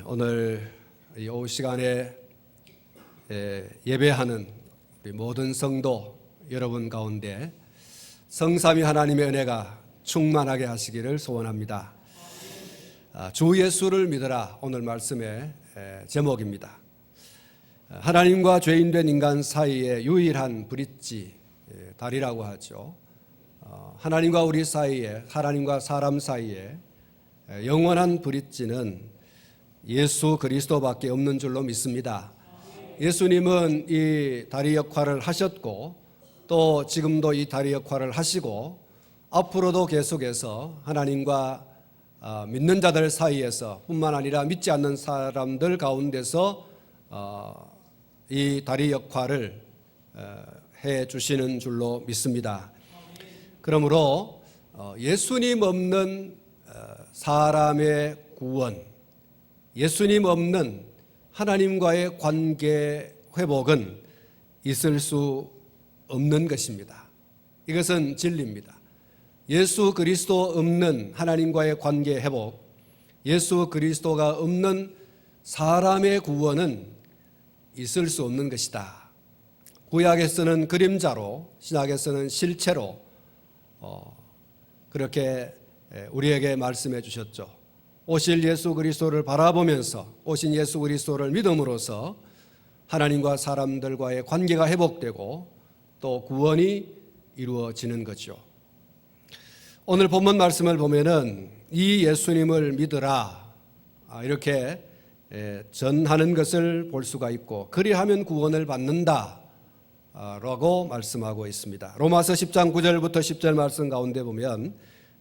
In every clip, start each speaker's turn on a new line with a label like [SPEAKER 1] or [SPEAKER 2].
[SPEAKER 1] 오늘 이 오후 시간에 예배하는 우리 모든 성도 여러분 가운데 성삼위 하나님의 은혜가 충만하게 하시기를 소원합니다. 주 예수를 믿으라, 오늘 말씀의 제목입니다. 하나님과 죄인된 인간 사이의 유일한 브릿지, 다리라고 하죠. 하나님과 우리 사이에, 하나님과 사람 사이에 영원한 브릿지는 예수 그리스도밖에 없는 줄로 믿습니다. 예수님은 이 다리 역할을 하셨고, 또 지금도 이 다리 역할을 하시고, 앞으로도 계속해서 하나님과 믿는 자들 사이에서 뿐만 아니라 믿지 않는 사람들 가운데서 이 다리 역할을 해 주시는 줄로 믿습니다. 그러므로 예수님 없는 사람의 구원, 예수님 없는 하나님과의 관계 회복은 있을 수 없는 것입니다. 이것은 진리입니다. 예수 그리스도 없는 하나님과의 관계 회복, 예수 그리스도가 없는 사람의 구원은 있을 수 없는 것이다. 구약에서는 그림자로, 신약에서는 실체로 그렇게 우리에게 말씀해 주셨죠. 오실 예수 그리스도를 바라보면서, 오신 예수 그리스도를 믿음으로써 하나님과 사람들과의 관계가 회복되고 또 구원이 이루어지는 거죠. 오늘 본문 말씀을 보면은 이 예수님을 믿으라, 이렇게 전하는 것을 볼 수가 있고, 그리하면 구원을 받는다 라고 말씀하고 있습니다. 로마서 10장 9절부터 10절 말씀 가운데 보면,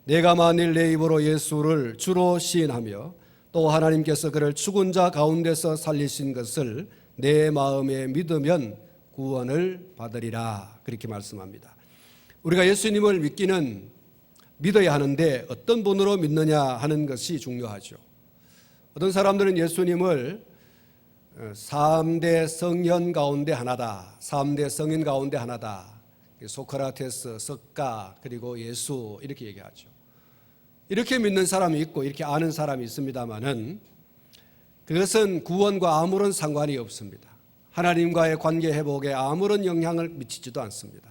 [SPEAKER 1] 내가 만일 내 입으로 예수를 주로 시인하며 또 하나님께서 그를 죽은 자 가운데서 살리신 것을 내 마음에 믿으면 구원을 받으리라, 그렇게 말씀합니다. 우리가 예수님을 믿어야 하는데 어떤 분으로 믿느냐 하는 것이 중요하죠. 어떤 사람들은 예수님을 3대 성현 가운데 하나다, 3대 성인 가운데 하나다, 소크라테스, 석가, 그리고 예수, 이렇게 얘기하죠. 이렇게 믿는 사람이 있고 이렇게 아는 사람이 있습니다만은 그것은 구원과 아무런 상관이 없습니다. 하나님과의 관계 회복에 아무런 영향을 미치지도 않습니다.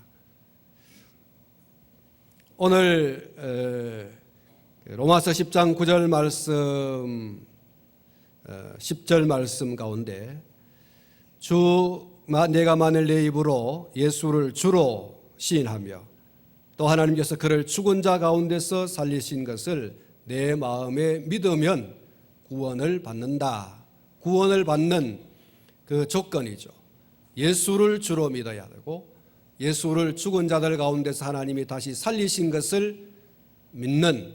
[SPEAKER 1] 오늘 로마서 10장 9절 말씀, 10절 말씀 가운데 내가 만일 내 입으로 예수를 주로 시인하며 또 하나님께서 그를 죽은 자 가운데서 살리신 것을 내 마음에 믿으면 구원을 받는다. 구원을 받는 그 조건이죠. 예수를 주로 믿어야 되고, 예수를 죽은 자들 가운데서 하나님이 다시 살리신 것을 믿는,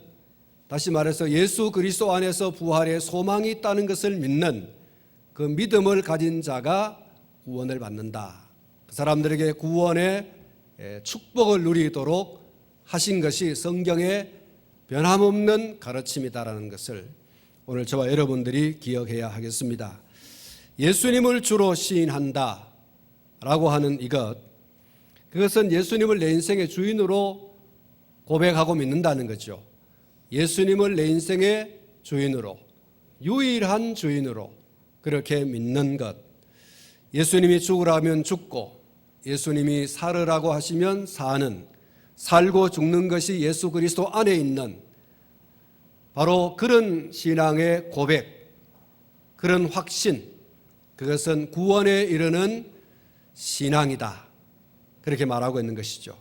[SPEAKER 1] 다시 말해서 예수 그리스도 안에서 부활의 소망이 있다는 것을 믿는 그 믿음을 가진 자가 구원을 받는다. 그 사람들에게 구원의 축복을 누리도록 하신 것이 성경의 변함없는 가르침이다라는 것을 오늘 저와 여러분들이 기억해야 하겠습니다. 예수님을 주로 시인한다 라고 하는 그것은 예수님을 내 인생의 주인으로 고백하고 믿는다는 거죠. 예수님을 내 인생의 주인으로, 유일한 주인으로 그렇게 믿는 것. 예수님이 죽으라면 죽고, 예수님이 살으라고 하시면 사는, 살고 죽는 것이 예수 그리스도 안에 있는 바로 그런 신앙의 고백, 그런 확신, 그것은 구원에 이르는 신앙이다, 그렇게 말하고 있는 것이죠.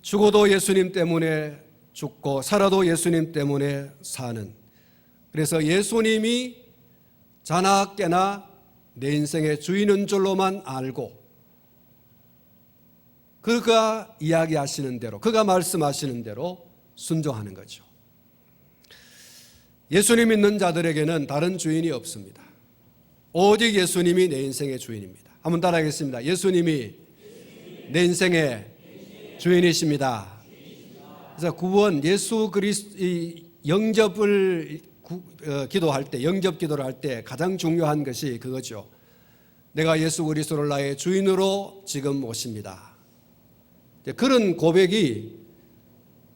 [SPEAKER 1] 죽어도 예수님 때문에 죽고 살아도 예수님 때문에 사는, 그래서 예수님이 자나 깨나 내 인생의 주인인 줄로만 알고 그가 이야기하시는 대로, 그가 말씀하시는 대로 순종하는 거죠. 예수님 믿는 자들에게는 다른 주인이 없습니다. 오직 예수님이 내 인생의 주인입니다. 한번 따라하겠습니다. 예수님이 내 인생의 주인이십니다. 그래서 구원, 예수 그리스도 영접을 기도할 때, 영접 기도를 할 때 가장 중요한 것이 그거죠. 내가 예수 그리스도를 나의 주인으로 지금 모십니다. 그런 고백이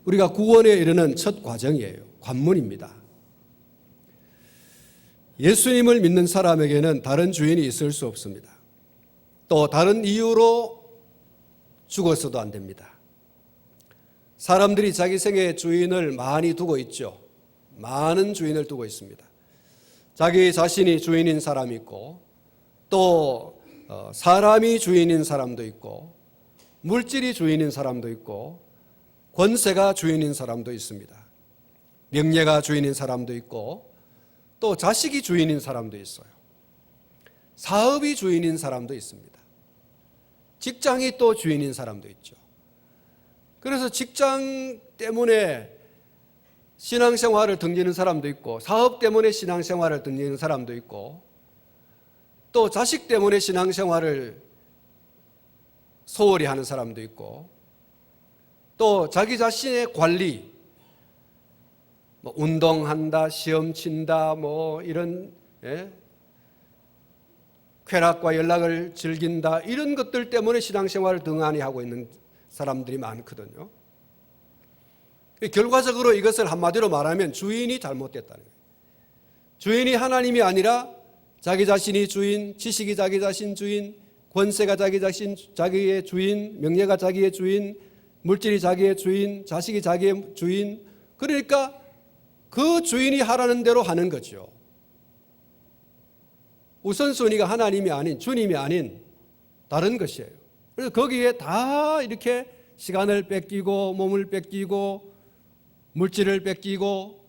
[SPEAKER 1] 우리가 구원에 이르는 첫 과정이에요. 관문입니다. 예수님을 믿는 사람에게는 다른 주인이 있을 수 없습니다. 또 다른 이유로 죽어서도 안 됩니다. 사람들이 자기 생애의 주인을 많이 두고 있죠. 많은 주인을 두고 있습니다. 자기 자신이 주인인 사람이 있고, 또 사람이 주인인 사람도 있고, 물질이 주인인 사람도 있고, 권세가 주인인 사람도 있습니다. 명예가 주인인 사람도 있고, 또 자식이 주인인 사람도 있어요. 사업이 주인인 사람도 있습니다. 직장이 또 주인인 사람도 있죠. 그래서 직장 때문에 신앙생활을 등지는 사람도 있고, 사업 때문에 신앙생활을 등지는 사람도 있고, 또 자식 때문에 신앙생활을 소홀히 하는 사람도 있고, 또 자기 자신의 관리, 운동한다, 시험 친다, 이런 쾌락과 연락을 즐긴다, 이런 것들 때문에 신앙생활을 등한히 하고 있는 사람들이 많거든요. 결과적으로 이것을 한마디로 말하면 주인이 잘못됐다는 거예요. 주인이 하나님이 아니라 자기 자신이 주인, 지식이 자기 자신 주인, 권세가 자기 자신 자기의 주인, 명예가 자기의 주인, 물질이 자기의 주인, 자식이 자기의 주인. 그러니까 그 주인이 하라는 대로 하는 거죠. 우선순위가 하나님이 아닌, 주님이 아닌 다른 것이에요. 그래서 거기에 다 이렇게 시간을 뺏기고, 몸을 뺏기고, 물질을 뺏기고,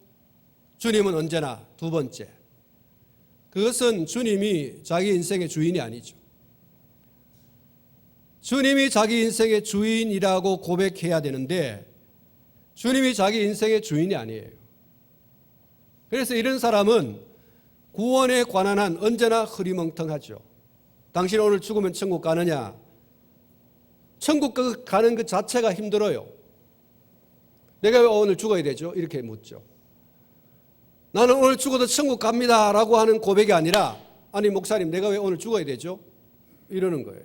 [SPEAKER 1] 주님은 언제나 두 번째. 그것은 주님이 자기 인생의 주인이 아니죠. 주님이 자기 인생의 주인이라고 고백해야 되는데, 주님이 자기 인생의 주인이 아니에요. 그래서 이런 사람은 구원에 관한 한 언제나 흐리멍텅하죠. 당신 오늘 죽으면 천국 가느냐? 천국 가는 그 자체가 힘들어요. 내가 왜 오늘 죽어야 되죠? 이렇게 묻죠. 나는 오늘 죽어도 천국 갑니다 라고 하는 고백이 아니라, 아니 목사님 내가 왜 오늘 죽어야 되죠? 이러는 거예요.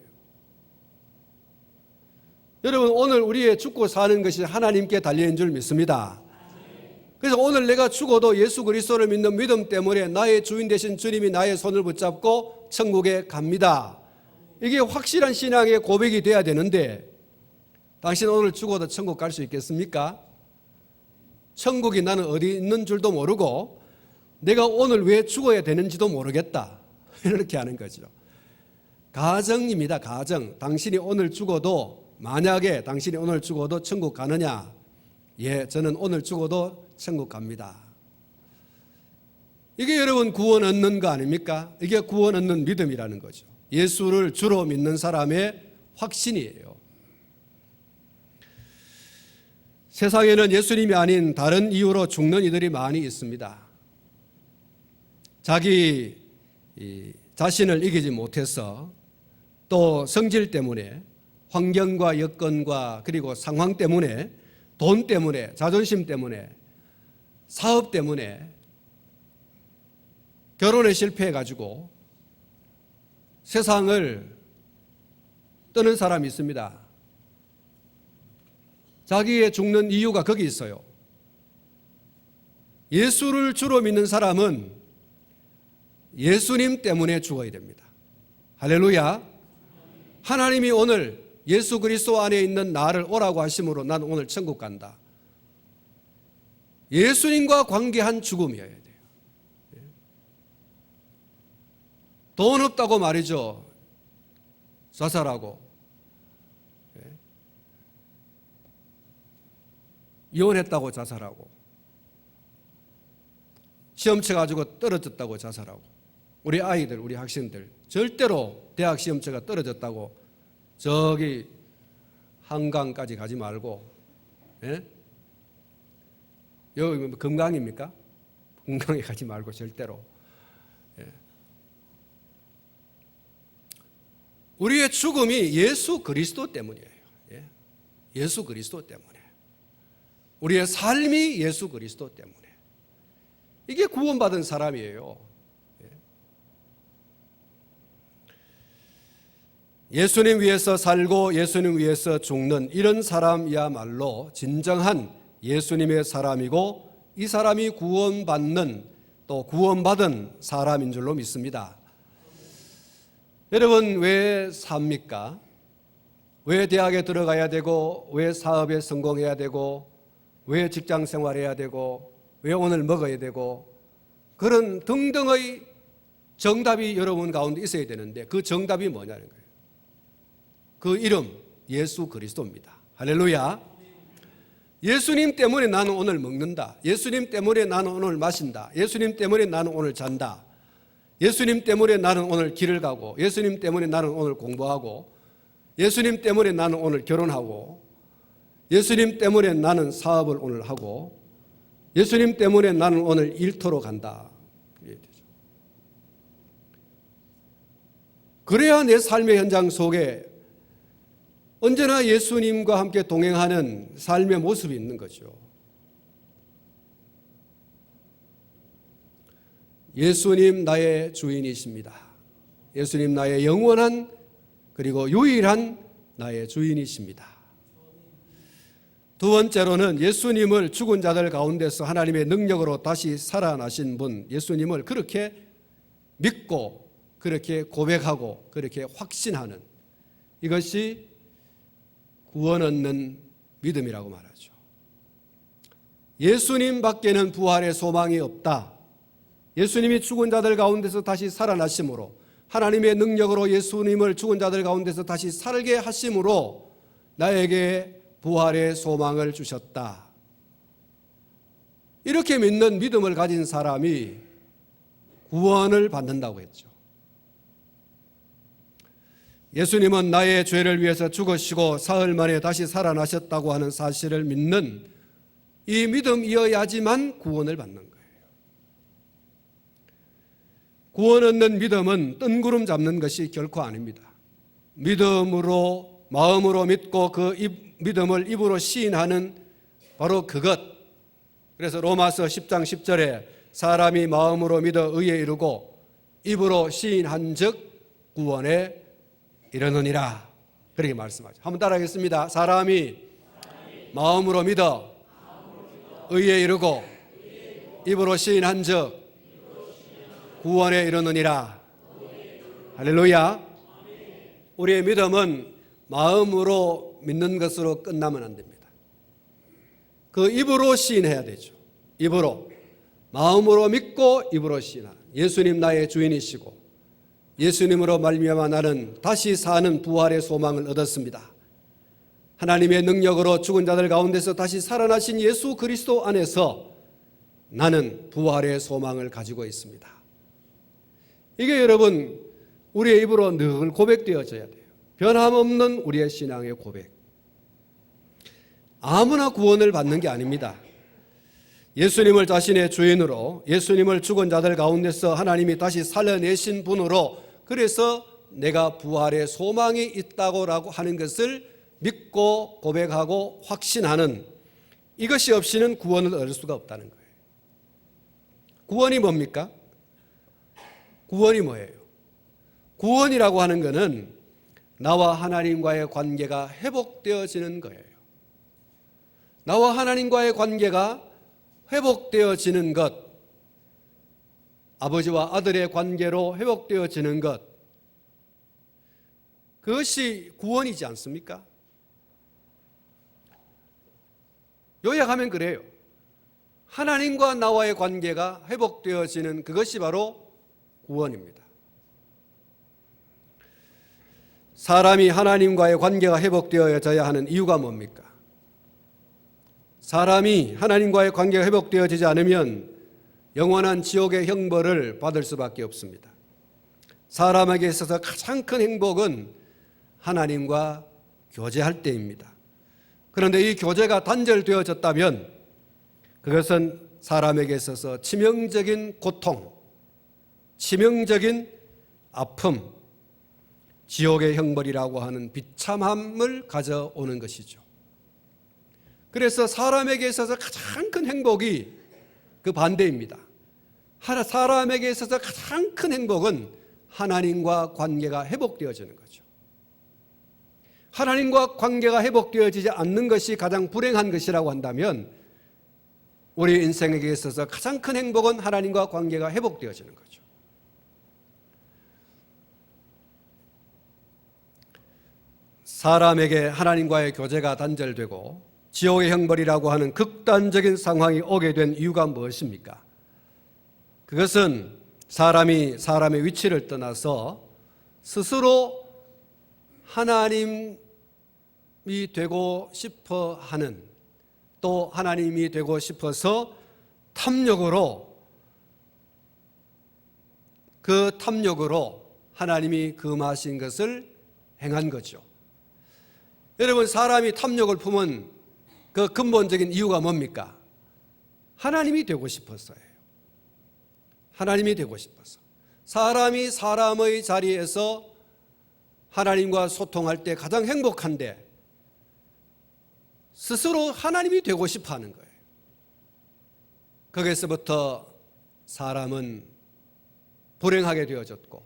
[SPEAKER 1] 여러분, 오늘 우리의 죽고 사는 것이 하나님께 달려있는 줄 믿습니다. 그래서 오늘 내가 죽어도 예수 그리스도를 믿는 믿음 때문에 나의 주인 되신 주님이 나의 손을 붙잡고 천국에 갑니다. 이게 확실한 신앙의 고백이 돼야 되는데, 당신 오늘 죽어도 천국 갈 수 있겠습니까? 천국이 나는 어디 있는 줄도 모르고 내가 오늘 왜 죽어야 되는지도 모르겠다, 이렇게 하는 거죠. 가정입니다. 가정. 당신이 오늘 죽어도, 만약에 당신이 오늘 죽어도 천국 가느냐? 예, 저는 오늘 죽어도 천국 갑니다. 이게 여러분 구원 얻는 거 아닙니까? 이게 구원 얻는 믿음이라는 거죠. 예수를 주로 믿는 사람의 확신이에요. 세상에는 예수님이 아닌 다른 이유로 죽는 이들이 많이 있습니다. 자기 자신을 이기지 못해서, 또 성질 때문에, 환경과 여건과 그리고 상황 때문에, 돈 때문에, 자존심 때문에, 사업 때문에, 결혼에 실패해가지고 세상을 떠는 사람이 있습니다. 자기의 죽는 이유가 거기 있어요. 예수를 주로 믿는 사람은 예수님 때문에 죽어야 됩니다. 할렐루야. 하나님이 오늘 예수 그리스도 안에 있는 나를 오라고 하심으로 나는 오늘 천국 간다. 예수님과 관계한 죽음이어야 돼요. 돈 없다고 말이죠. 자살하고, 이혼했다고 자살하고, 시험 쳐가지고 떨어졌다고 자살하고, 우리 아이들, 우리 학생들 절대로 대학 시험쳐가 떨어졌다고 저기 한강까지 가지 말고, 여기 금강입니까? 금강에 가지 말고 절대로. 우리의 죽음이 예수 그리스도 때문이에요. 예수 그리스도 때문에. 우리의 삶이 예수 그리스도 때문에. 이게 구원받은 사람이에요. 예수님 위해서 살고 예수님 위해서 죽는 이런 사람이야말로 진정한 예수님의 사람이고, 이 사람이 구원받는, 또 또 구원받은 사람인 줄로 믿습니다. 여러분, 왜 삽니까? 왜 대학에 들어가야 되고, 왜 사업에 성공해야 되고, 왜 직장 생활해야 되고, 왜 오늘 먹어야 되고, 그런 등등의 정답이 여러분 가운데 있어야 되는데 그 정답이 뭐냐는 거예요. 그 이름 예수 그리스도입니다. 할렐루야. 예수님 때문에 나는 오늘 먹는다. 예수님 때문에 나는 오늘 마신다. 예수님 때문에 나는 오늘 잔다. 예수님 때문에 나는 오늘 길을 가고, 예수님 때문에 나는 오늘 공부하고, 예수님 때문에 나는 오늘 결혼하고, 예수님 때문에 나는 사업을 오늘 하고, 예수님 때문에 나는 오늘 일터로 간다. 그래야 내 삶의 현장 속에 언제나 예수님과 함께 동행하는 삶의 모습이 있는 거죠. 예수님 나의 주인이십니다. 예수님 나의 영원한 그리고 유일한 나의 주인이십니다. 두 번째로는 예수님을 죽은 자들 가운데서 하나님의 능력으로 다시 살아나신 분, 예수님을 그렇게 믿고 그렇게 고백하고 그렇게 확신하는, 이것이 구원 얻는 믿음이라고 말하죠. 예수님 밖에는 부활의 소망이 없다. 예수님이 죽은 자들 가운데서 다시 살아나심으로, 하나님의 능력으로 예수님을 죽은 자들 가운데서 다시 살게 하심으로 나에게 부활의 소망을 주셨다. 이렇게 믿는 믿음을 가진 사람이 구원을 받는다고 했죠. 예수님은 나의 죄를 위해서 죽으시고 사흘 만에 다시 살아나셨다고 하는 사실을 믿는 이 믿음이어야지만 구원을 받는 거예요. 구원 얻는 믿음은 뜬구름 잡는 것이 결코 아닙니다. 믿음으로, 마음으로 믿고 그 믿음을 입으로 시인하는 바로 그것. 그래서 로마서 10장 10절에 사람이 마음으로 믿어 의에 이르고 입으로 시인한 즉 구원에 이르느니라, 그렇게 말씀하죠. 한번 따라하겠습니다. 사람이 마음으로 믿어 의에 이르고 입으로 시인한 즉 구원에 이르느니라. 할렐루야. 우리의 믿음은 마음으로 믿는 것으로 끝나면 안 됩니다. 그 입으로 시인해야 되죠. 입으로, 마음으로 믿고 입으로 시인하는, 예수님 나의 주인이시고 예수님으로 말미암아 나는 다시 사는 부활의 소망을 얻었습니다. 하나님의 능력으로 죽은 자들 가운데서 다시 살아나신 예수 그리스도 안에서 나는 부활의 소망을 가지고 있습니다. 이게 여러분 우리의 입으로 늘 고백되어져야 돼요. 변함없는 우리의 신앙의 고백. 아무나 구원을 받는 게 아닙니다. 예수님을 자신의 주인으로, 예수님을 죽은 자들 가운데서 하나님이 다시 살려내신 분으로, 그래서 내가 부활의 소망이 있다고 하는 것을 믿고 고백하고 확신하는, 이것이 없이는 구원을 얻을 수가 없다는 거예요. 구원이 뭡니까? 구원이 뭐예요? 구원이라고 하는 것은 나와 하나님과의 관계가 회복되어지는 거예요. 나와 하나님과의 관계가 회복되어지는 것, 아버지와 아들의 관계로 회복되어지는 것, 그것이 구원이지 않습니까? 요약하면 그래요. 하나님과 나와의 관계가 회복되어지는 그것이 바로 구원입니다. 사람이 하나님과의 관계가 회복되어져야 하는 이유가 뭡니까? 사람이 하나님과의 관계가 회복되어지지 않으면 영원한 지옥의 형벌을 받을 수밖에 없습니다. 사람에게 있어서 가장 큰 행복은 하나님과 교제할 때입니다. 그런데 이 교제가 단절되어졌다면 그것은 사람에게 있어서 치명적인 고통, 치명적인 아픔, 지옥의 형벌이라고 하는 비참함을 가져오는 것이죠. 그래서 사람에게 있어서 가장 큰 행복이 그 반대입니다. 사람에게 있어서 가장 큰 행복은 하나님과 관계가 회복되어지는 거죠. 하나님과 관계가 회복되어지지 않는 것이 가장 불행한 것이라고 한다면 우리 인생에게 있어서 가장 큰 행복은 하나님과 관계가 회복되어지는 거죠. 사람에게 하나님과의 교제가 단절되고 지옥의 형벌이라고 하는 극단적인 상황이 오게 된 이유가 무엇입니까? 그것은 사람이 사람의 위치를 떠나서 스스로 하나님이 되고 싶어 하는, 또 하나님이 되고 싶어서 그 탐욕으로 하나님이 금하신 것을 행한 거죠. 여러분, 사람이 탐욕을 품은 그 근본적인 이유가 뭡니까? 하나님이 되고 싶어서예요. 하나님이 되고 싶어서. 사람이 사람의 자리에서 하나님과 소통할 때 가장 행복한데 스스로 하나님이 되고 싶어 하는 거예요. 거기서부터 사람은 불행하게 되어졌고,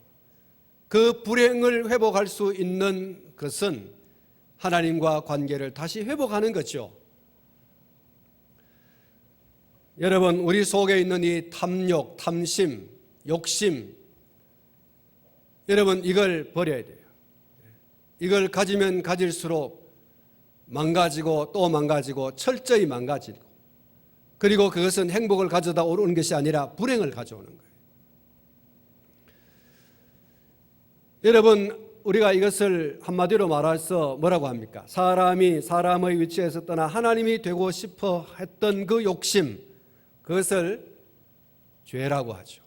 [SPEAKER 1] 그 불행을 회복할 수 있는 것은 하나님과 관계를 다시 회복하는 거죠. 여러분, 우리 속에 있는 이 탐욕, 탐심, 욕심, 여러분, 이걸 버려야 돼요. 이걸 가지면 가질수록 망가지고 또 망가지고 철저히 망가지고, 그리고 그것은 행복을 가져다 오는 것이 아니라 불행을 가져오는 거예요. 여러분, 우리가 이것을 한마디로 말해서 뭐라고 합니까? 사람이 사람의 위치에서 떠나 하나님이 되고 싶어 했던 그 욕심, 그것을 죄라고 하죠.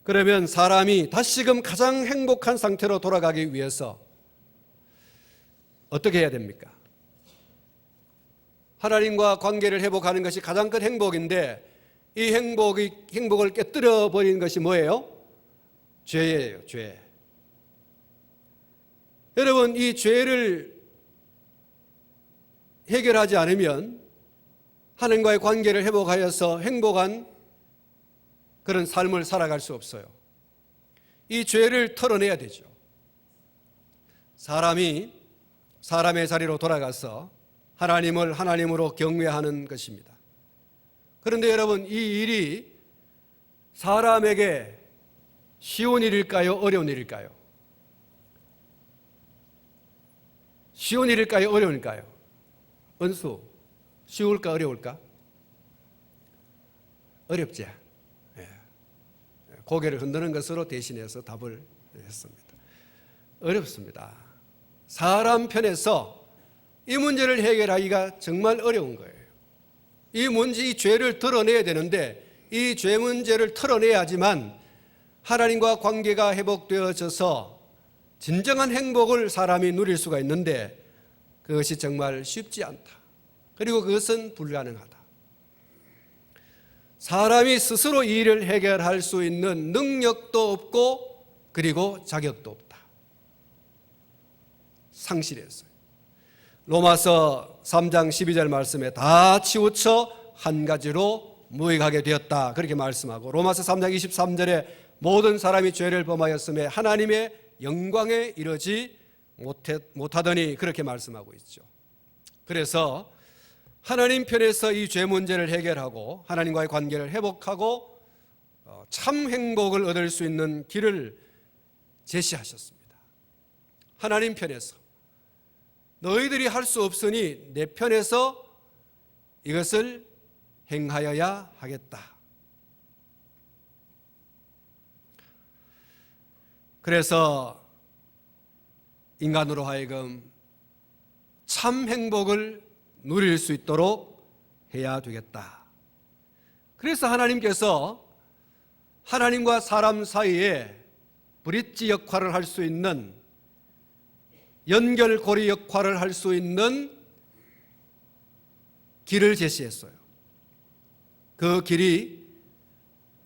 [SPEAKER 1] 그러면 사람이 다시금 가장 행복한 상태로 돌아가기 위해서 어떻게 해야 됩니까? 하나님과 관계를 회복하는 것이 가장 큰 행복인데, 이 행복을 깨뜨려 버리는 것이 뭐예요? 죄예요, 죄. 여러분, 이 죄를 해결하지 않으면 하나님과의 관계를 회복하여서 행복한 그런 삶을 살아갈 수 없어요. 이 죄를 털어내야 되죠. 사람이 사람의 자리로 돌아가서 하나님을 하나님으로 경외하는 것입니다. 그런데 여러분, 이 일이 사람에게 쉬운 일일까요? 어려운 일일까요? 쉬운 일일까요? 어려운 일일까요? 은수, 쉬울까? 어려울까? 어렵지. 고개를 흔드는 것으로 대신해서 답을 했습니다. 어렵습니다. 사람 편에서 이 문제를 해결하기가 정말 어려운 거예요. 이 죄를 드러내야 되는데, 이 죄 문제를 털어내야지만 하나님과 관계가 회복되어져서 진정한 행복을 사람이 누릴 수가 있는데, 그것이 정말 쉽지 않다. 그리고 그것은 불가능하다. 사람이 스스로 이 일을 해결할 수 있는 능력도 없고, 그리고 자격도 없다. 상실했어요. 로마서 3장 12절 말씀에 다 치우쳐 한 가지로 무익하게 되었다, 그렇게 말씀하고, 로마서 3장 23절에 모든 사람이 죄를 범하였음에 하나님의 영광에 이르지 못하더니, 그렇게 말씀하고 있죠. 그래서 하나님 편에서 이 죄 문제를 해결하고 하나님과의 관계를 회복하고 참 행복을 얻을 수 있는 길을 제시하셨습니다. 하나님 편에서 너희들이 할 수 없으니 내 편에서 이것을 행하여야 하겠다. 그래서 인간으로 하여금 참 행복을 누릴 수 있도록 해야 되겠다. 그래서 하나님께서 하나님과 사람 사이에 브릿지 역할을 할 수 있는, 연결고리 역할을 할 수 있는 길을 제시했어요. 그 길이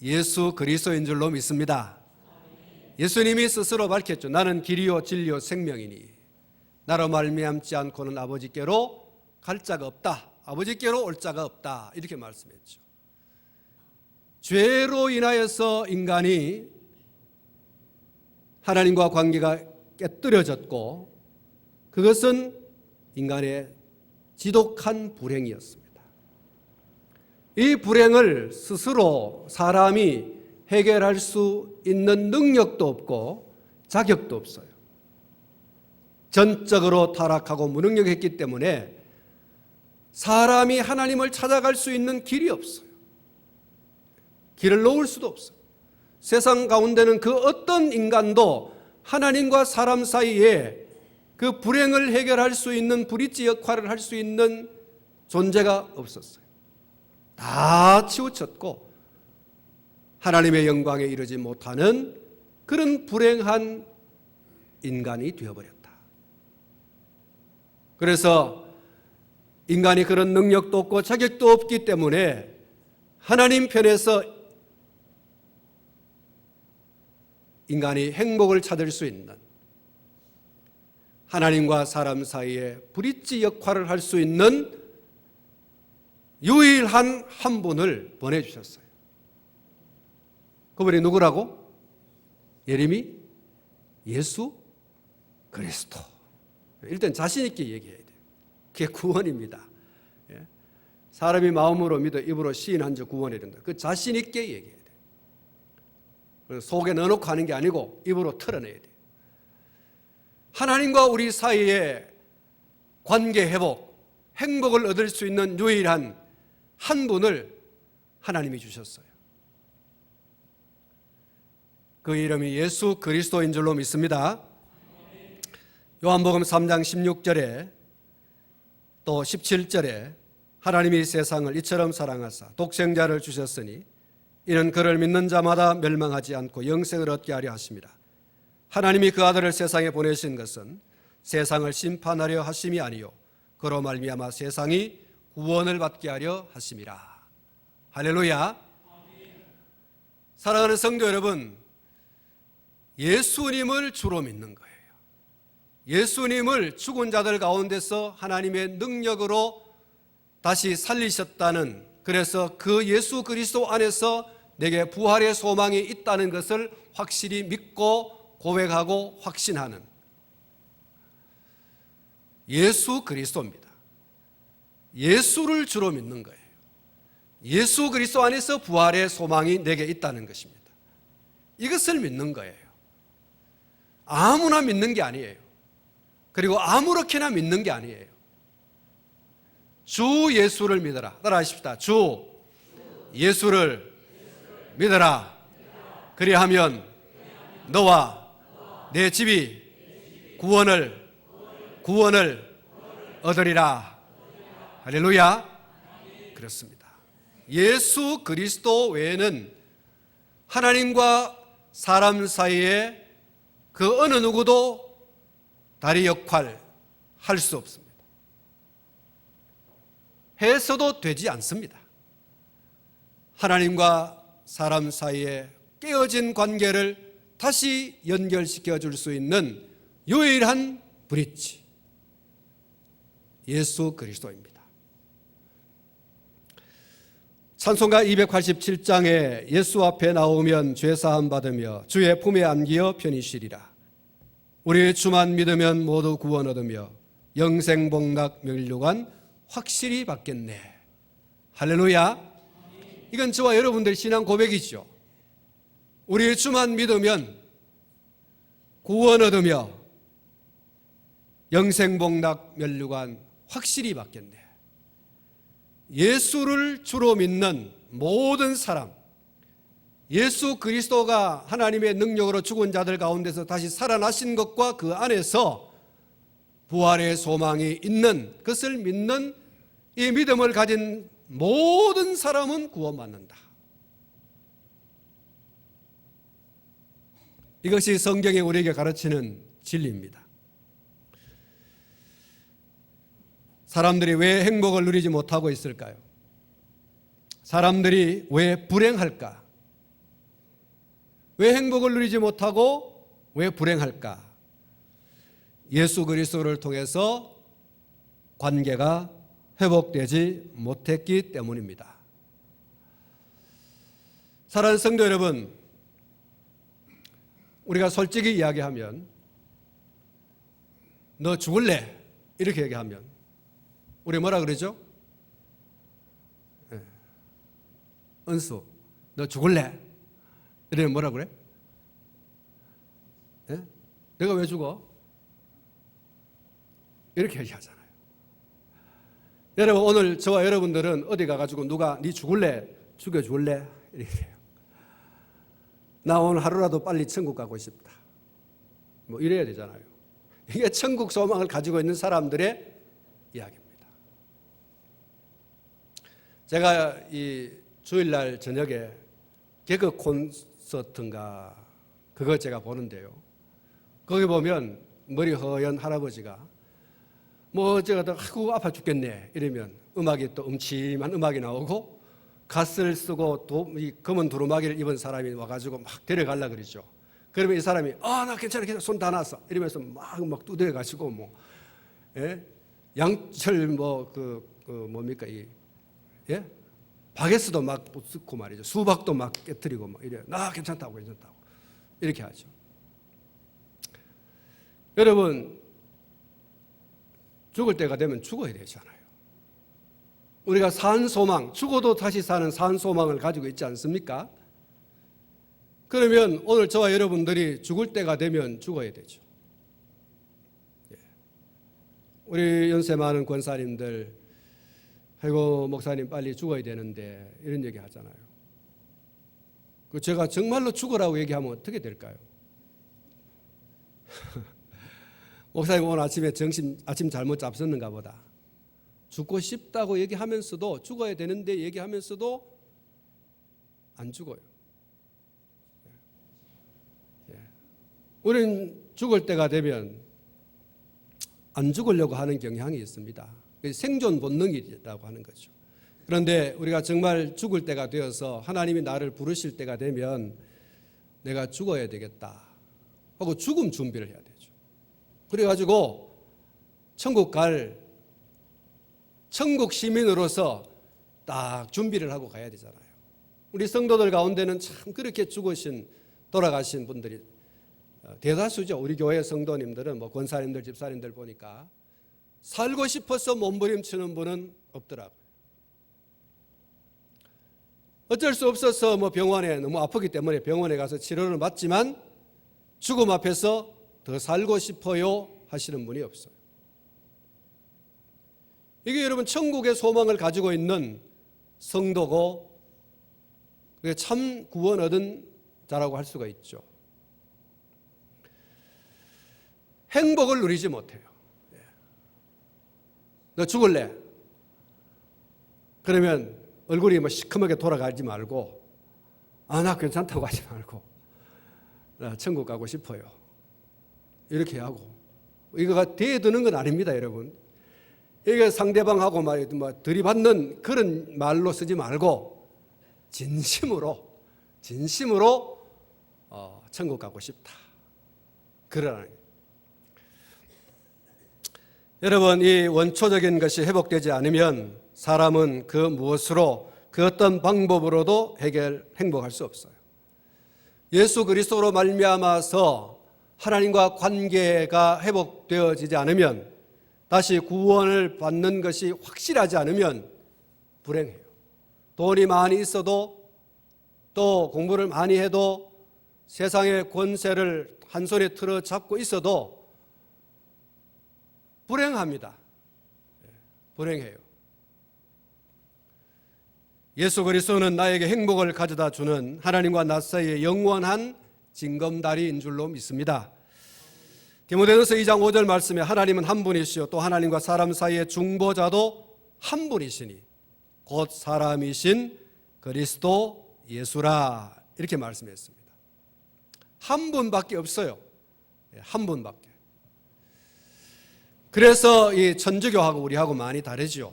[SPEAKER 1] 예수 그리스도인 줄로 믿습니다. 예수님이 스스로 밝혔죠. 나는 길이요 진리요 생명이니 나로 말미암지 않고는 아버지께로 갈 자가 없다. 아버지께로 올 자가 없다. 이렇게 말씀했죠. 죄로 인하여서 인간이 하나님과 관계가 깨뜨려졌고, 그것은 인간의 지독한 불행이었습니다. 이 불행을 스스로 사람이 해결할 수 있는 능력도 없고 자격도 없어요. 전적으로 타락하고 무능력했기 때문에 사람이 하나님을 찾아갈 수 있는 길이 없어요. 길을 놓을 수도 없어요. 세상 가운데는 그 어떤 인간도 하나님과 사람 사이에 그 불행을 해결할 수 있는 브릿지 역할을 할 수 있는 존재가 없었어요. 다 치우쳤고 하나님의 영광에 이르지 못하는 그런 불행한 인간이 되어버렸다. 그래서 인간이 그런 능력도 없고 자격도 없기 때문에 하나님 편에서 인간이 행복을 찾을 수 있는, 하나님과 사람 사이에 브릿지 역할을 할 수 있는 유일한 한 분을 보내주셨어요. 그분이 누구라고? 예림이 예수 그리스도. 일단 자신 있게 얘기해야 돼요. 그게 구원입니다. 사람이 마음으로 믿어 입으로 시인한 자 구원이 된다. 그 자신 있게 얘기해야 돼요. 속에 넣어놓고 하는 게 아니고 입으로 털어내야 돼요. 하나님과 우리 사이에 관계 회복, 행복을 얻을 수 있는 유일한 한 분을 하나님이 주셨어요. 그 이름이 예수 그리스도인 줄로 믿습니다. 요한복음 3장 16절에 또 17절에 하나님이 세상을 이처럼 사랑하사 독생자를 주셨으니 이는 그를 믿는 자마다 멸망하지 않고 영생을 얻게 하려 하심이라. 하나님이 그 아들을 세상에 보내신 것은 세상을 심판하려 하심이 아니요 그로 말미암아 세상이 구원을 받게 하려 하심이라. 할렐루야. 사랑하는 성도 여러분, 예수님을 주로 믿는 거예요. 예수님을 죽은 자들 가운데서 하나님의 능력으로 다시 살리셨다는, 그래서 그 예수 그리스도 안에서 내게 부활의 소망이 있다는 것을 확실히 믿고 고백하고 확신하는 예수 그리스도입니다. 예수를 주로 믿는 거예요. 예수 그리스도 안에서 부활의 소망이 내게 있다는 것입니다. 이것을 믿는 거예요. 아무나 믿는 게 아니에요. 그리고 아무렇게나 믿는 게 아니에요. 주 예수를 믿어라. 따라하십시다. 주 예수를 믿어라. 그리하면 너와 내 집이 구원을 얻으리라. 할렐루야. 그렇습니다. 예수 그리스도 외에는 하나님과 사람 사이에 그 어느 누구도 다리 역할 할 수 없습니다. 해서도 되지 않습니다. 하나님과 사람 사이에 깨어진 관계를 다시 연결시켜 줄 수 있는 유일한 브릿지, 예수 그리스도입니다. 찬송가 287장에 예수 앞에 나오면 죄사함 받으며 주의 품에 안기어 편히 쉬리라. 우리의 주만 믿으면 모두 구원 얻으며 영생복락 멸류관 확실히 받겠네. 할렐루야. 이건 저와 여러분들의 신앙 고백이죠. 우리의 주만 믿으면 구원 얻으며 영생복락 멸류관 확실히 받겠네. 예수를 주로 믿는 모든 사람, 예수 그리스도가 하나님의 능력으로 죽은 자들 가운데서 다시 살아나신 것과 그 안에서 부활의 소망이 있는 것을 믿는 이 믿음을 가진 모든 사람은 구원받는다. 이것이 성경이 우리에게 가르치는 진리입니다. 사람들이 왜 행복을 누리지 못하고 있을까요? 사람들이 왜 불행할까? 왜 행복을 누리지 못하고 왜 불행할까? 예수 그리스도를 통해서 관계가 회복되지 못했기 때문입니다. 사랑하는 성도 여러분, 우리가 솔직히 이야기하면 너 죽을래? 이렇게 얘기하면 우리 뭐라 그러죠? 은수, 너 죽을래? 이러면 뭐라 그래? 예? 내가 왜 죽어? 이렇게 얘기하잖아요. 여러분, 오늘 저와 여러분들은 어디 가가지고 누가 니 죽을래? 죽여줄래? 이렇게 해요. 나 오늘 하루라도 빨리 천국 가고 싶다. 뭐 이래야 되잖아요. 이게 천국 소망을 가지고 있는 사람들의 이야기입니다. 제가 이 주일날 저녁에 개그 콘서트인가 그거 제가 보는데요. 거기 보면 머리 허연 할아버지가 뭐 어제가 아이고 아파 죽겠네 이러면 음악이 또 음침한 음악이 나오고 갓을 쓰고 이 검은 두루마기를 입은 사람이 와가지고 막 데려가려 그러죠. 그러면 이 사람이 나 괜찮아 손 다 놨어 이러면서 막 두드려가지고 뭐 양철 뭡니까 예? 바게스도 막 부수고 말이죠. 수박도 막 깨뜨리고 막 이래. 괜찮다고 이렇게 하죠. 여러분, 죽을 때가 되면 죽어야 되잖아요. 우리가 산 소망, 죽어도 다시 사는 산 소망을 가지고 있지 않습니까? 그러면 오늘 저와 여러분들이 죽을 때가 되면 죽어야 되죠. 우리 연세 많은 권사님들, 아이고 목사님 빨리 죽어야 되는데 이런 얘기 하잖아요. 제가 정말로 죽으라고 얘기하면 어떻게 될까요? 목사님 오늘 아침에 아침 잘못 잡섰는가 보다. 죽고 싶다고 얘기하면서도 죽어야 되는데 얘기하면서도 안 죽어요. 우리는 죽을 때가 되면 안 죽으려고 하는 경향이 있습니다. 생존 본능이라고 하는 거죠. 그런데 우리가 정말 죽을 때가 되어서 하나님이 나를 부르실 때가 되면 내가 죽어야 되겠다 하고 죽음 준비를 해야 되죠. 그래가지고 천국 시민으로서 딱 준비를 하고 가야 되잖아요. 우리 성도들 가운데는 참 그렇게 돌아가신 분들이 대다수죠. 우리 교회 성도님들은 뭐 권사님들, 집사님들 보니까 살고 싶어서 몸부림치는 분은 없더라고요. 어쩔 수 없어서 뭐 병원에 너무 아프기 때문에 병원에 가서 치료를 받지만 죽음 앞에서 더 살고 싶어요 하시는 분이 없어요. 이게 여러분 천국의 소망을 가지고 있는 성도고 그게 참 구원 얻은 자라고 할 수가 있죠. 행복을 누리지 못해요. 너 죽을래? 그러면 얼굴이 뭐 시커멓게 돌아가지 말고 나 괜찮다고 하지 말고 나 천국 가고 싶어요. 이렇게 하고 이거가 대드는 건 아닙니다, 여러분. 이게 상대방하고 뭐 들이받는 그런 말로 쓰지 말고 진심으로 천국 가고 싶다. 그러라는 거예요. 여러분, 이 원초적인 것이 회복되지 않으면 사람은 그 무엇으로 그 어떤 방법으로도 행복할 수 없어요. 예수 그리스도로 말미암아서 하나님과 관계가 회복되어지지 않으면 다시 구원을 받는 것이 확실하지 않으면 불행해요. 돈이 많이 있어도 또 공부를 많이 해도 세상의 권세를 한 손에 틀어 잡고 있어도 불행합니다. 불행해요. 예수 그리스도는 나에게 행복을 가져다 주는 하나님과 나 사이의 영원한 징검다리인 줄로 믿습니다. 디모데전서 2장 5절 말씀에 하나님은 한 분이시요 또 하나님과 사람 사이의 중보자도 한 분이시니 곧 사람이신 그리스도 예수라 이렇게 말씀했습니다. 한 분밖에 없어요. 한 분밖에. 그래서 이 천주교하고 우리하고 많이 다르죠.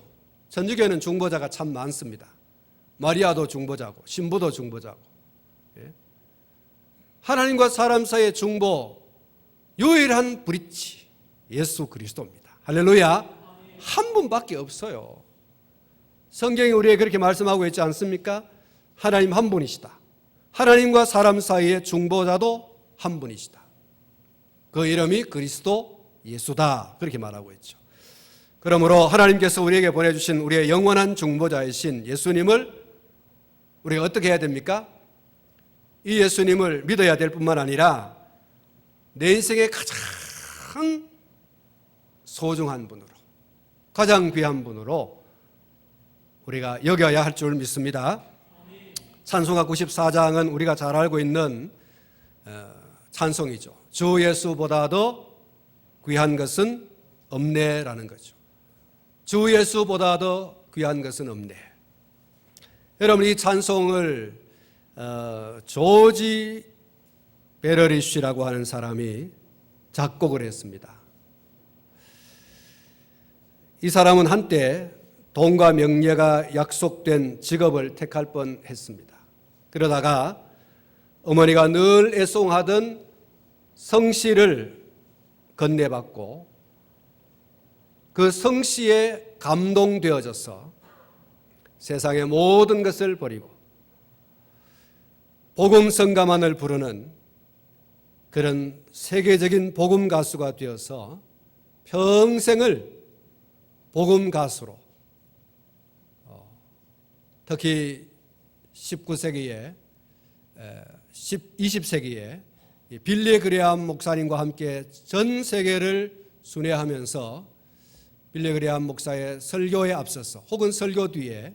[SPEAKER 1] 천주교는 중보자가 참 많습니다. 마리아도 중보자고 신부도 중보자고. 하나님과 사람 사이의 중보 유일한 브릿지 예수 그리스도입니다. 할렐루야. 한 분밖에 없어요. 성경이 우리에게 그렇게 말씀하고 있지 않습니까? 하나님 한 분이시다. 하나님과 사람 사이의 중보자도 한 분이시다. 그 이름이 그리스도 예수다. 그렇게 말하고 있죠. 그러므로 하나님께서 우리에게 보내주신 우리의 영원한 중보자이신 예수님을 우리가 어떻게 해야 됩니까? 이 예수님을 믿어야 될 뿐만 아니라 내 인생의 가장 소중한 분으로, 가장 귀한 분으로 우리가 여겨야 할 줄 믿습니다. 찬송가 94장은 우리가 잘 알고 있는 찬송이죠. 주 예수보다도 귀한 것은 없네라는 거죠. 주 예수보다도 귀한 것은 없네. 여러분, 이 찬송을 조지 베러리쉬라고 하는 사람이 작곡을 했습니다. 이 사람은 한때 돈과 명예가 약속된 직업을 택할 뻔했습니다. 그러다가 어머니가 늘 애송하던 성씨를 건네받고 그 성씨에 감동되어져서 세상의 모든 것을 버리고 복음 성가만을 부르는 그런 세계적인 복음 가수가 되어서 평생을 복음 가수로, 특히 19세기에 20세기에 빌리 그레함 목사님과 함께 전 세계를 순회하면서 빌리 그레함 목사의 설교에 앞서서 혹은 설교 뒤에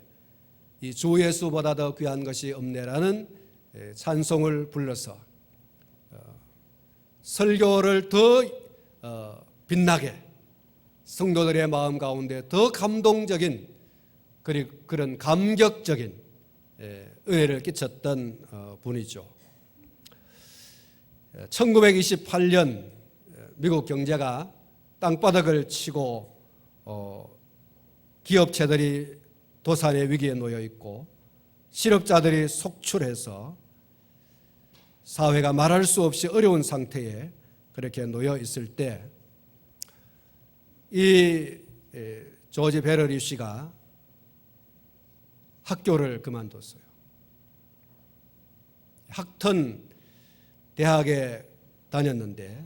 [SPEAKER 1] 이 주 예수보다 더 귀한 것이 없네라는 찬송을 불러서 설교를 더 빛나게 성도들의 마음 가운데 더 감동적인 그런 감격적인 은혜를 끼쳤던 분이죠. 1928년 미국 경제가 땅바닥을 치고 기업체들이 도산의 위기에 놓여 있고 실업자들이 속출해서 사회가 말할 수 없이 어려운 상태에 그렇게 놓여 있을 때 이 조지 베러리쉬가 학교를 그만뒀어요. 학턴 대학에 다녔는데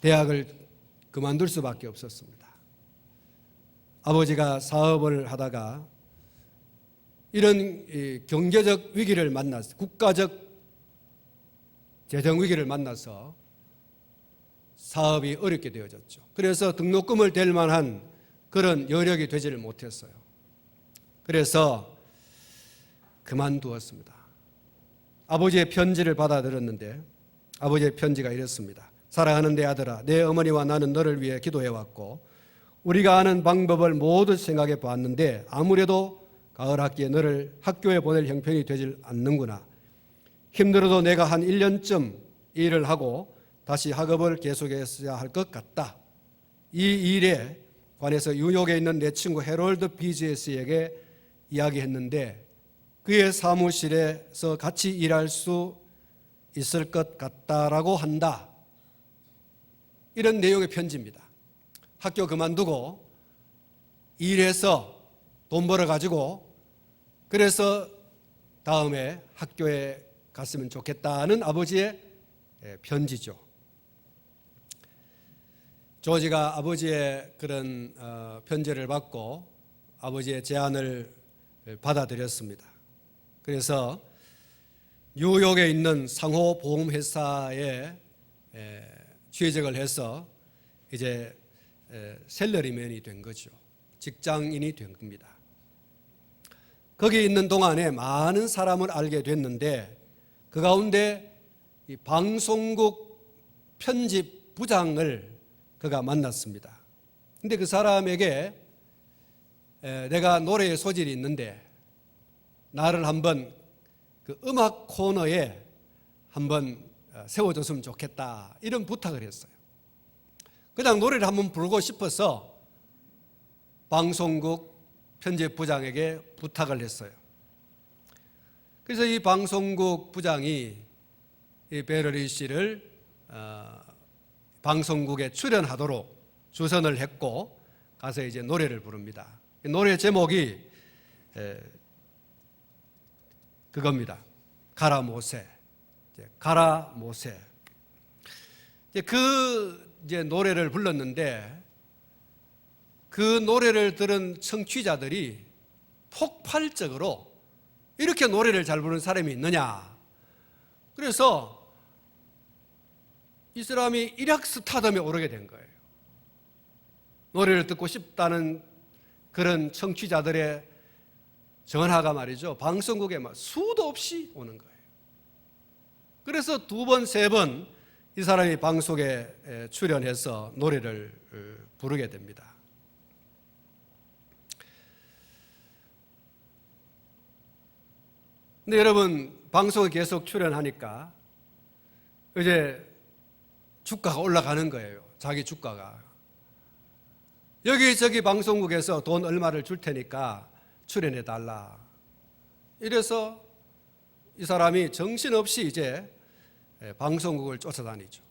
[SPEAKER 1] 대학을 그만둘 수밖에 없었습니다. 아버지가 사업을 하다가 이런 경제적 위기를 만나서 국가적 재정 위기를 만나서 사업이 어렵게 되어졌죠. 그래서 등록금을 댈 만한 그런 여력이 되지를 못했어요. 그래서 그만두었습니다. 아버지의 편지를 받아들였는데 아버지의 편지가 이랬습니다. 사랑하는 내 아들아, 내 어머니와 나는 너를 위해 기도해왔고 우리가 아는 방법을 모두 생각해 봤는데 아무래도 가을 학기에 너를 학교에 보낼 형편이 되질 않는구나. 힘들어도 내가 한 1년쯤 일을 하고 다시 학업을 계속해야 할 것 같다. 이 일에 관해서 뉴욕에 있는 내 친구 해롤드 비지에스에게 이야기했는데 그의 사무실에서 같이 일할 수 있을 것 같다라고 한다. 이런 내용의 편지입니다. 학교 그만두고 일해서 돈 벌어가지고 그래서 다음에 학교에 갔으면 좋겠다는 아버지의 편지죠. 조지가 아버지의 그런 편지를 받고 아버지의 제안을 받아들였습니다. 그래서 뉴욕에 있는 상호보험회사에 취직을 해서 이제 셀러리맨이 된 거죠. 직장인이 된 겁니다. 거기 있는 동안에 많은 사람을 알게 됐는데 그 가운데 이 방송국 편집부장을 그가 만났습니다. 근데 그 사람에게 내가 노래에 소질이 있는데 나를 한번 그 음악 코너에 한번 세워줬으면 좋겠다 이런 부탁을 했어요. 그냥 노래를 한번 부르고 싶어서 방송국 편집부장에게 부탁을 했어요. 그래서 이 방송국 부장이 이 베러리쉬를 방송국에 출연하도록 주선을 했고 가서 이제 노래를 부릅니다. 노래 제목이 그겁니다. 가라 모세. 가라 모세. 그 이제 노래를 불렀는데 그 노래를 들은 청취자들이 폭발적으로 이렇게 노래를 잘 부르는 사람이 있느냐. 그래서 이 사람이 일약 스타덤에 오르게 된 거예요. 노래를 듣고 싶다는 그런 청취자들의 전화가 말이죠, 방송국에 막 수도 없이 오는 거예요. 그래서 2번, 3번 이 사람이 방송에 출연해서 노래를 부르게 됩니다. 근데 여러분, 방송에 계속 출연하니까 이제 주가가 올라가는 거예요. 자기 주가가. 여기저기 방송국에서 돈 얼마를 줄 테니까 출연해 달라. 이래서 이 사람이 정신없이 이제 방송국을 쫓아다니죠.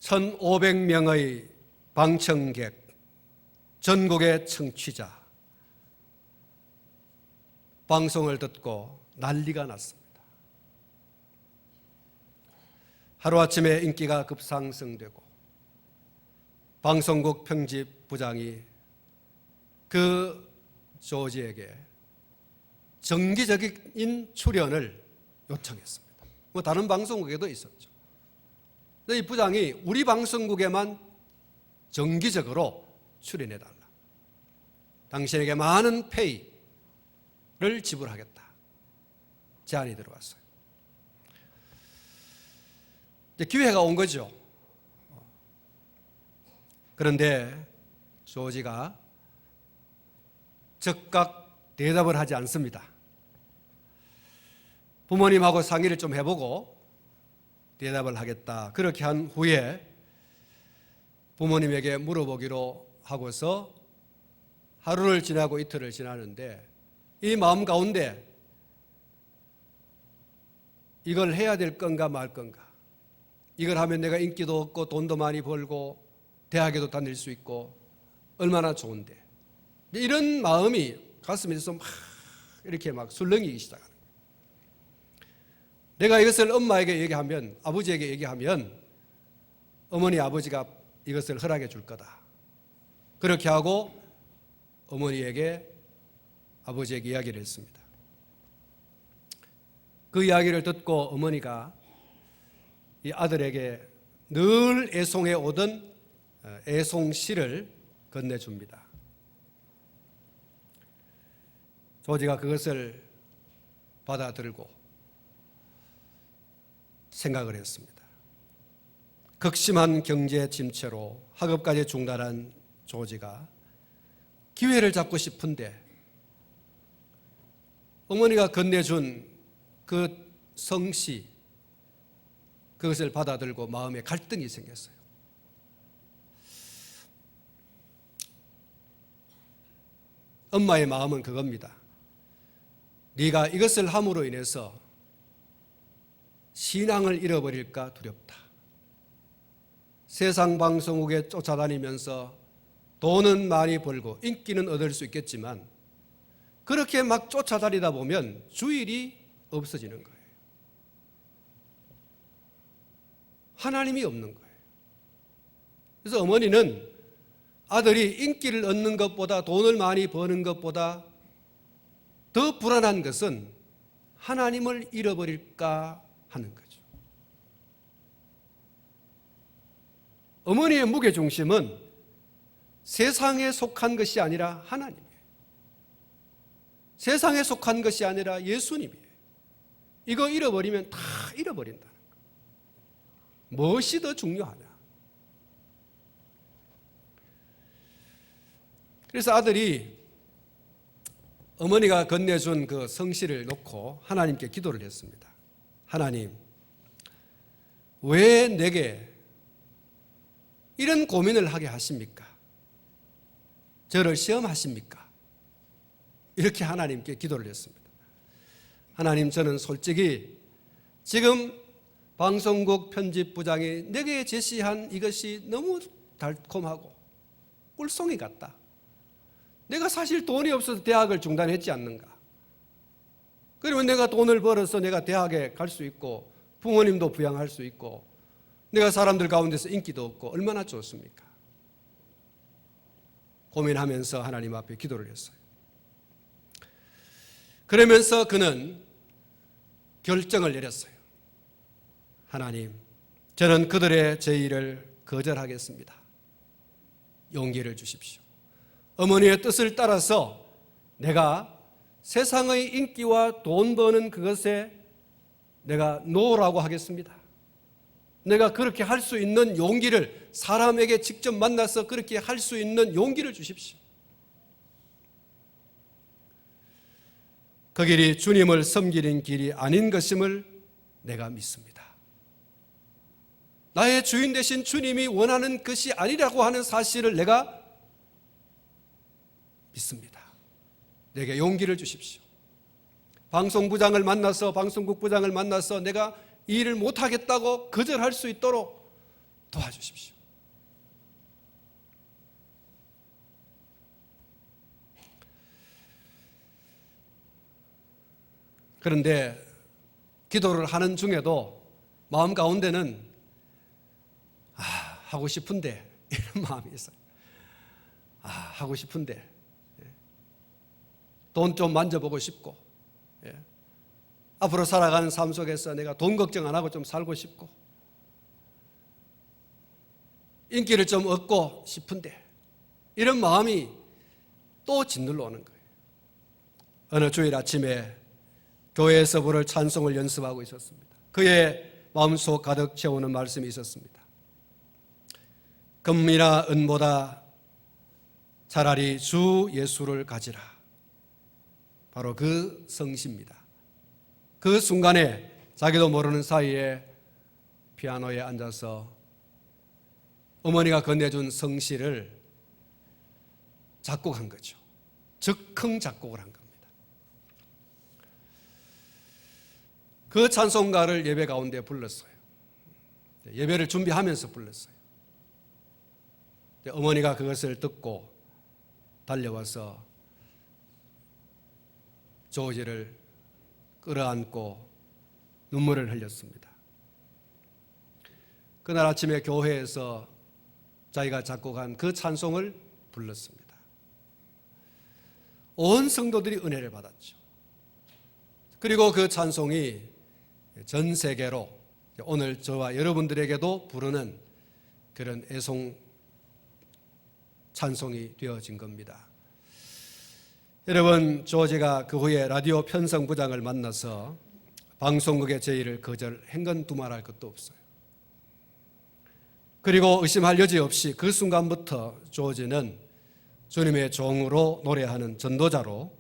[SPEAKER 1] (1,500명의) 방청객, 전국의 청취자, 방송을 듣고 난리가 났습니다. 하루아침에 인기가 급상승되고 방송국 편집부장이 그 조지에게 정기적인 출연을 요청했습니다. 뭐 다른 방송국에도 있었죠. 이 부장이 우리 방송국에만 정기적으로 출연해달라. 당신에게 많은 페이를 지불하겠다. 제안이 들어왔어요. 이제 기회가 온 거죠. 그런데 조지가 즉각 대답을 하지 않습니다. 부모님하고 상의를 좀 해보고 대답을 하겠다. 그렇게 한 후에 부모님에게 물어보기로 하고서 하루를 지나고 이틀을 지나는데 이 마음 가운데 이걸 해야 될 건가 말 건가, 이걸 하면 내가 인기도 얻고 돈도 많이 벌고 대학에도 다닐 수 있고 얼마나 좋은데, 이런 마음이 가슴에서 막 이렇게 막 술렁이기 시작하는 거예요. 내가 이것을 엄마에게 얘기하면, 아버지에게 얘기하면 어머니 아버지가 이것을 허락해 줄 거다. 그렇게 하고 어머니에게, 아버지에게 이야기를 했습니다. 그 이야기를 듣고 어머니가 이 아들에게 늘 애송해 오던 애송시를 건네줍니다. 조지가 그것을 받아들고 생각을 했습니다. 극심한 경제 침체로 학업까지 중단한 조지가 기회를 잡고 싶은데 어머니가 건네준 그 성시, 그것을 받아들고 마음에 갈등이 생겼어요. 엄마의 마음은 그겁니다. 네가 이것을 함으로 인해서 신앙을 잃어버릴까 두렵다. 세상 방송국에 쫓아다니면서 돈은 많이 벌고 인기는 얻을 수 있겠지만 그렇게 막 쫓아다니다 보면 주일이 없어지는 거예요. 하나님이 없는 거예요. 그래서 어머니는 아들이 인기를 얻는 것보다, 돈을 많이 버는 것보다 더 불안한 것은 하나님을 잃어버릴까 하는 거죠. 어머니의 무게중심은 세상에 속한 것이 아니라 하나님이에요. 세상에 속한 것이 아니라 예수님이에요. 이거 잃어버리면 다 잃어버린다는 거예요. 무엇이 더 중요하냐? 그래서 아들이 어머니가 건네준 그 성시를 놓고 하나님께 기도를 했습니다. 하나님, 왜 내게 이런 고민을 하게 하십니까? 저를 시험하십니까? 이렇게 하나님께 기도를 했습니다. 하나님, 저는 솔직히 지금 방송국 편집부장이 내게 제시한 이것이 너무 달콤하고 꿀송이 같다. 내가 사실 돈이 없어서 대학을 중단했지 않는가? 그러면 내가 돈을 벌어서 내가 대학에 갈 수 있고 부모님도 부양할 수 있고 내가 사람들 가운데서 인기도 얻고 얼마나 좋습니까? 고민하면서 하나님 앞에 기도를 했어요. 그러면서 그는 결정을 내렸어요. 하나님, 저는 그들의 제의를 거절하겠습니다. 용기를 주십시오. 어머니의 뜻을 따라서 내가 세상의 인기와 돈 버는 그것에 내가 노라고 하겠습니다. 내가 그렇게 할 수 있는 용기를, 사람에게 직접 만나서 그렇게 할 수 있는 용기를 주십시오. 그 길이 주님을 섬기는 길이 아닌 것임을 내가 믿습니다. 나의 주인 되신 주님이 원하는 것이 아니라고 하는 사실을 내가 믿습니다. 내게 용기를 주십시오. 방송국 부장을 만나서 내가 이 일을 못하겠다고 거절할 수 있도록 도와주십시오. 그런데 기도를 하는 중에도 마음 가운데는 하고 싶은데 이런 마음이 있어요. 하고 싶은데 돈 좀 만져보고 싶고, 앞으로 살아가는 삶 속에서 내가 돈 걱정 안 하고 좀 살고 싶고, 인기를 좀 얻고 싶은데, 이런 마음이 또 짓눌러 오는 거예요. 어느 주일 아침에 교회에서 부를 찬송을 연습하고 있었습니다. 그의 마음속 가득 채우는 말씀이 있었습니다. 금이나 은보다 차라리 주 예수를 가지라. 바로 그 성시입니다. 그 순간에 자기도 모르는 사이에 피아노에 앉아서 어머니가 건네준 성시를 작곡한 거죠. 즉흥 작곡을 한 겁니다. 그 찬송가를 예배 가운데 불렀어요. 예배를 준비하면서 불렀어요. 어머니가 그것을 듣고 달려와서 조지를 끌어안고 눈물을 흘렸습니다. 그날 아침에 교회에서 자기가 작곡한 그 찬송을 불렀습니다. 온 성도들이 은혜를 받았죠. 그리고 그 찬송이 전 세계로 오늘 저와 여러분들에게도 부르는 그런 애송 찬송이 되어진 겁니다. 여러분, 조지가 그 후에 라디오 편성부장을 만나서 방송국의 제의를 거절한 건 두말할 것도 없어요. 그리고 의심할 여지 없이 그 순간부터 조지는 주님의 종으로 노래하는 전도자로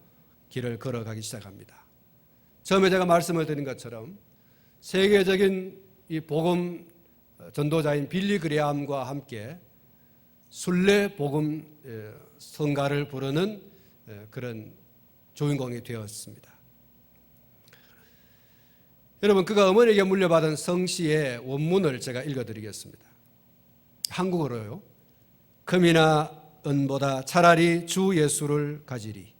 [SPEAKER 1] 길을 걸어가기 시작합니다. 처음에 제가 말씀을 드린 것처럼 세계적인 이 복음 전도자인 빌리 그레함과 함께 순례 복음 성가를 부르는 그런 주인공이 되었습니다. 여러분, 그가 어머니에게 물려받은 성시의 원문을 제가 읽어드리겠습니다. 한국어로요. 금이나 은보다 차라리 주 예수를 가지리.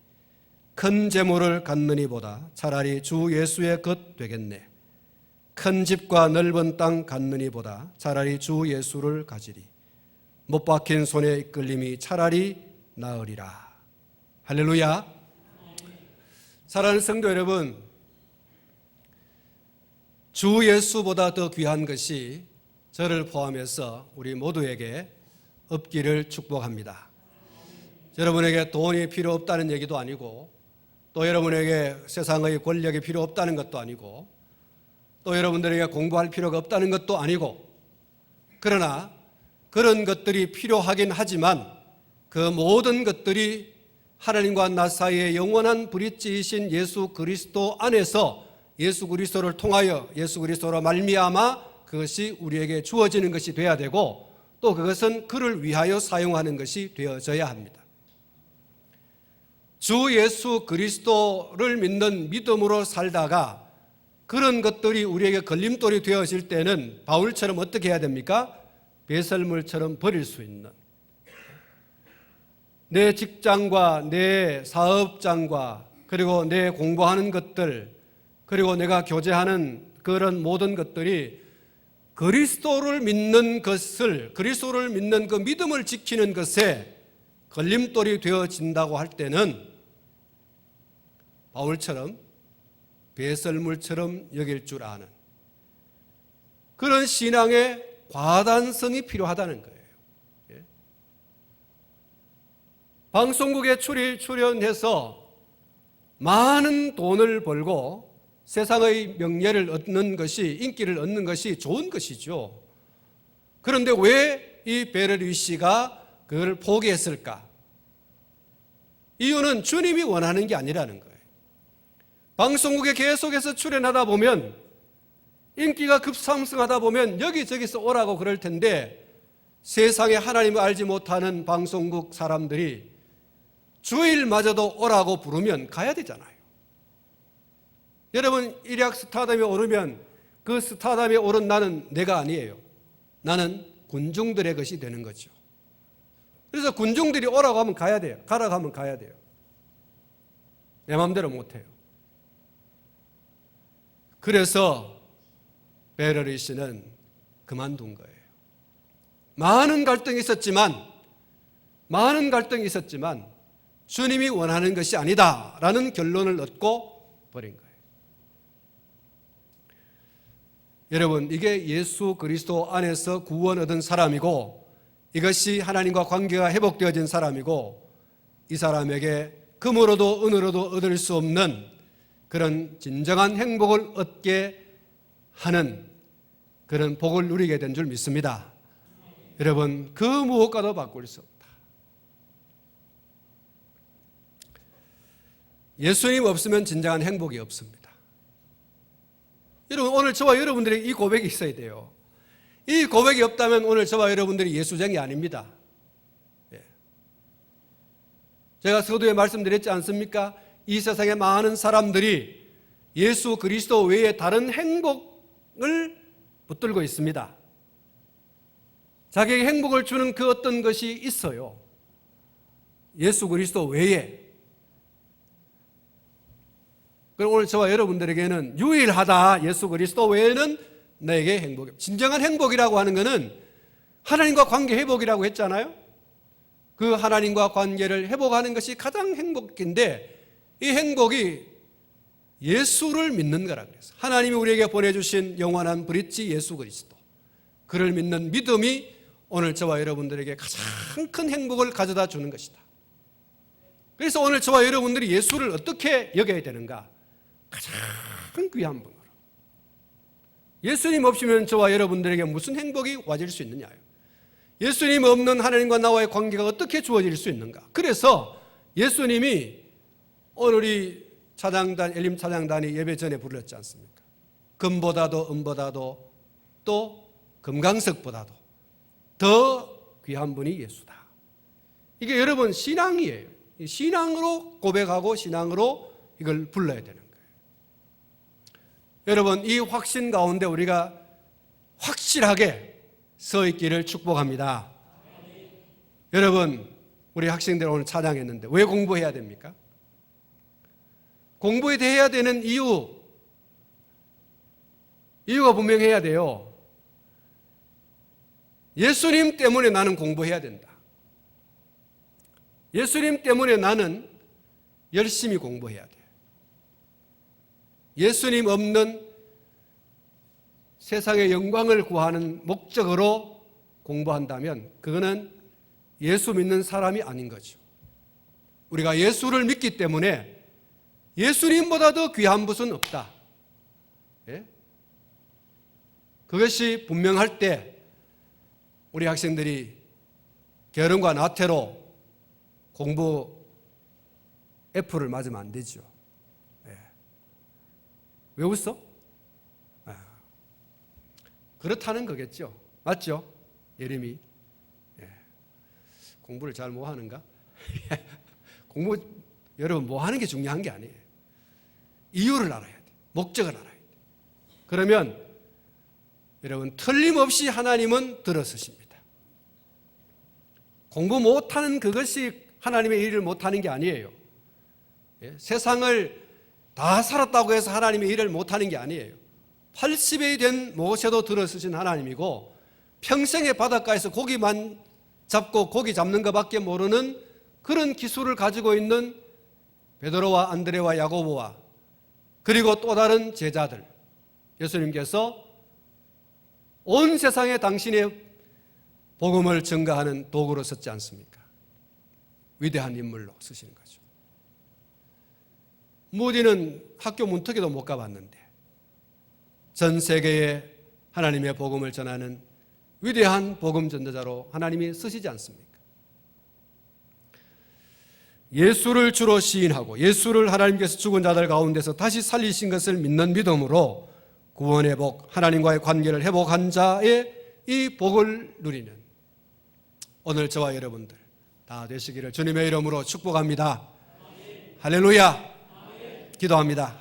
[SPEAKER 1] 큰 재물을 갖느니보다 차라리 주 예수의 것 되겠네. 큰 집과 넓은 땅 갖느니보다 차라리 주 예수를 가지리. 못 박힌 손에 이끌림이 차라리 나으리라. 할렐루야. 사랑하는 성도 여러분, 주 예수보다 더 귀한 것이 저를 포함해서 우리 모두에게 없기를 축복합니다. 여러분에게 돈이 필요 없다는 얘기도 아니고, 또 여러분에게 세상의 권력이 필요 없다는 것도 아니고, 또 여러분들에게 공부할 필요가 없다는 것도 아니고, 그러나 그런 것들이 필요하긴 하지만 그 모든 것들이 하나님과 나 사이의 영원한 브릿지이신 예수 그리스도 안에서 예수 그리스도를 통하여 예수 그리스도로 말미암아 그것이 우리에게 주어지는 것이 되어야 되고, 또 그것은 그를 위하여 사용하는 것이 되어져야 합니다. 주 예수 그리스도를 믿는 믿음으로 살다가 그런 것들이 우리에게 걸림돌이 되어질 때는 바울처럼 어떻게 해야 됩니까? 배설물처럼 버릴 수 있는, 내 직장과 내 사업장과 그리고 내 공부하는 것들, 그리고 내가 교제하는 그런 모든 것들이 그리스도를 믿는 것을, 그리스도를 믿는 그 믿음을 지키는 것에 걸림돌이 되어진다고 할 때는 바울처럼 배설물처럼 여길 줄 아는 그런 신앙의 과단성이 필요하다는 거예요. 예? 방송국에 출연해서 많은 돈을 벌고 세상의 명예를 얻는 것이, 인기를 얻는 것이 좋은 것이죠. 그런데 왜 이 베르리 씨가 그걸 포기했을까? 이유는 주님이 원하는 게 아니라는 거예요. 방송국에 계속해서 출연하다 보면, 인기가 급상승하다 보면 여기저기서 오라고 그럴 텐데, 세상에 하나님을 알지 못하는 방송국 사람들이 주일마저도 오라고 부르면 가야 되잖아요. 여러분, 일약 스타덤에 오르면 그 스타덤에 오른 나는 내가 아니에요. 나는 군중들의 것이 되는 거죠. 그래서 군중들이 오라고 하면 가야 돼요. 가라고 하면 가야 돼요. 내 마음대로 못해요. 그래서 베르리 씨는 그만둔 거예요. 많은 갈등이 있었지만 주님이 원하는 것이 아니다라는 결론을 얻고 버린 거예요. 여러분, 이게 예수 그리스도 안에서 구원 얻은 사람이고, 이것이 하나님과 관계가 회복되어진 사람이고, 이 사람에게 금으로도 은으로도 얻을 수 없는 그런 진정한 행복을 얻게 하는 그런 복을 누리게 된 줄 믿습니다. 여러분, 그 무엇과도 바꿀 수 없다. 예수님 없으면 진정한 행복이 없습니다. 여러분, 오늘 저와 여러분들에게 이 고백이 있어야 돼요. 이 고백이 없다면 오늘 저와 여러분들이 예수쟁이 아닙니다. 예. 제가 서두에 말씀드렸지 않습니까? 이 세상에 많은 사람들이 예수 그리스도 외에 다른 행복을 붙들고 있습니다. 자기에게 행복을 주는 그 어떤 것이 있어요. 예수 그리스도 외에. 그럼 오늘 저와 여러분들에게는 유일하다. 예수 그리스도 외에는 내게 행복이. 진정한 행복이라고 하는 것은 하나님과 관계 회복이라고 했잖아요. 그 하나님과 관계를 회복하는 것이 가장 행복인데, 이 행복이 예수를 믿는 거라 그랬어요. 하나님이 우리에게 보내주신 영원한 브릿지 예수 그리스도, 그를 믿는 믿음이 오늘 저와 여러분들에게 가장 큰 행복을 가져다 주는 것이다. 그래서 오늘 저와 여러분들이 예수를 어떻게 여겨야 되는가? 가장 귀한 분으로. 예수님 없이면 저와 여러분들에게 무슨 행복이 와질 수 있느냐요. 예수님 없는 하나님과 나와의 관계가 어떻게 주어질 수 있는가. 그래서 예수님이 오늘 이 찬양단, 엘림 찬양단이 예배 전에 부르렀지 않습니까? 금보다도 은보다도 또 금강석보다도 더 귀한 분이 예수다. 이게 여러분 신앙이에요. 신앙으로 고백하고 신앙으로 이걸 불러야 되는 거예요. 여러분, 이 확신 가운데 우리가 확실하게 서 있기를 축복합니다. 여러분, 우리 학생들 오늘 찬양했는데 왜 공부해야 됩니까? 공부해야 되는 이유가 분명해야 돼요. 예수님 때문에 나는 공부해야 된다. 예수님 때문에 나는 열심히 공부해야 돼. 예수님 없는 세상의 영광을 구하는 목적으로 공부한다면 그거는 예수 믿는 사람이 아닌 거죠. 우리가 예수를 믿기 때문에 예수님보다 더 귀한 분은 없다. 예? 그것이 분명할 때 우리 학생들이 게으름과 나태로 공부 F를 맞으면 안 되죠. 왜 웃어? 그렇다는 거겠죠. 맞죠? 예림이. 공부를 잘 못하는가? 공부, 여러분, 뭐하는 게 중요한 게 아니에요. 이유를 알아야 돼. 목적을 알아야 돼. 그러면 여러분, 틀림없이 하나님은 들어서십니다. 공부 못하는 그것이 하나님의 일을 못하는 게 아니에요. 세상을 다 살았다고 해서 하나님의 일을 못하는 게 아니에요. 80이 된 모세도 들어서신 하나님이고, 평생의 바닷가에서 고기만 잡고 고기 잡는 것밖에 모르는 그런 기술을 가지고 있는 베드로와 안드레와 야고보와 그리고 또 다른 제자들, 예수님께서 온 세상에 당신의 복음을 증가하는 도구로 썼지 않습니까? 위대한 인물로 쓰시는 거죠. 무디는 학교 문턱에도 못 가봤는데 전 세계에 하나님의 복음을 전하는 위대한 복음 전도자로 하나님이 쓰시지 않습니까? 예수를 주로 시인하고 예수를 하나님께서 죽은 자들 가운데서 다시 살리신 것을 믿는 믿음으로 구원의 복, 하나님과의 관계를 회복한 자의 이 복을 누리는 오늘 저와 여러분들 다 되시기를 주님의 이름으로 축복합니다. 할렐루야. 기도합니다.